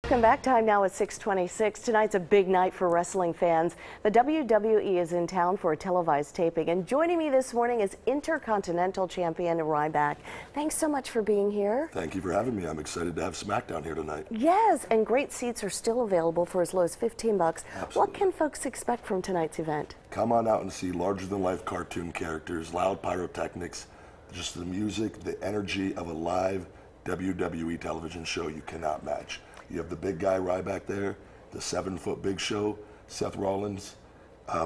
Welcome back. Time now at 6:26. Tonight's a big night for wrestling fans. The WWE is in town for a televised taping, and joining me this morning is Intercontinental Champion Ryback. Thanks so much for being here. Thank you for having me. I'm excited to have SmackDown here tonight. Yes, and great seats are still available for as low as $15. Absolutely. What can folks expect from tonight's event? Come on out and see larger-than-life cartoon characters, loud pyrotechnics, just the music, the energy of a live WWE television show you cannot match. You have the big guy Ryback there, the 7-foot Big Show, Seth Rollins,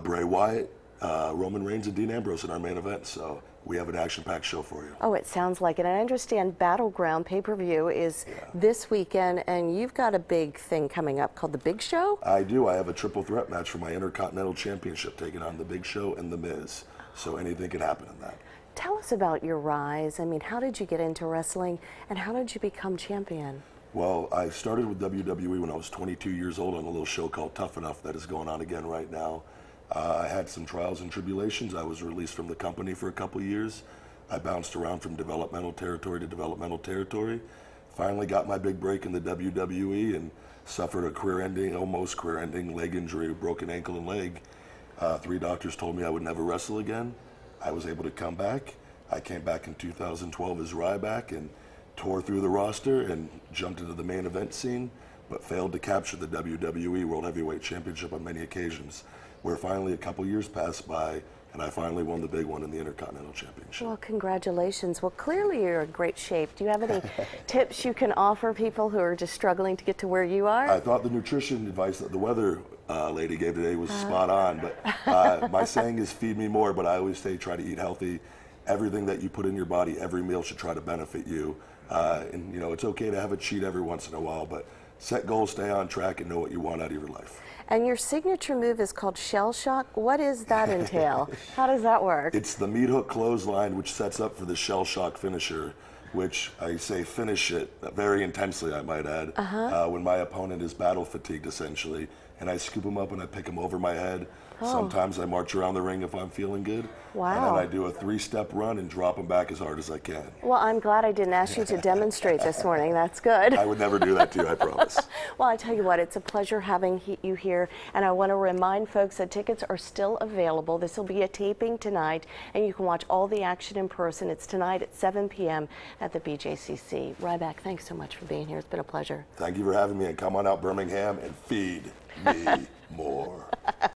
Bray Wyatt, Roman Reigns, and Dean Ambrose in our main event. So we have an action-packed show for you. Oh, it sounds like it. And I understand Battleground pay-per-view is this weekend, and you've got a big thing coming up called the Big Show? I do. I have a triple threat match for my Intercontinental Championship, taking on the Big Show and the Miz. So anything can happen in that. Tell us about your rise. I mean, how did you get into wrestling, and how did you become champion? Well, I started with WWE when I was 22 years old on a little show called Tough Enough that is going on again right now. I had some trials and tribulations. I was released from the company for a couple years. I bounced around from developmental territory to developmental territory. Finally got my big break in the WWE and suffered a career-ending, almost career-ending leg injury, broken ankle and leg. 3 doctors told me I would never wrestle again. I was able to come back. I came back in 2012 as Ryback and tore through the roster and jumped into the main event scene, but failed to capture the WWE World Heavyweight Championship on many occasions, where finally a couple years passed by and I finally won the big one in the Intercontinental Championship. Well, congratulations. Well, clearly you're in great shape. Do you have any tips you can offer people who are just struggling to get to where you are? I thought the nutrition advice that the weather lady gave today was spot on, but my saying is feed me more, but I always say try to eat healthy. Everything that you put in your body, every meal should try to benefit you. And you know, it's okay to have a cheat every once in a while, but set goals, stay on track, and know what you want out of your life. And your signature move is called Shell Shock. What does that entail? How does that work? It's the meat hook clothesline, which sets up for the Shell Shock finisher, which I say finish it very intensely, I might add, when my opponent is battle fatigued, essentially. And I scoop them up and I pick them over my head. Sometimes I march around the ring if I'm feeling good. Wow. And then I do a 3-step run and drop them back as hard as I can. Well, I'm glad I didn't ask you to demonstrate this morning. That's good. I would never do that to you, I promise. Well, I tell you what, it's a pleasure having you here. And I want to remind folks that tickets are still available. This will be a taping tonight, and you can watch all the action in person. It's tonight at 7 p.m. at the BJCC. Ryback, thanks so much for being here. It's been a pleasure. Thank you for having me, and come on out, Birmingham, and feed me more.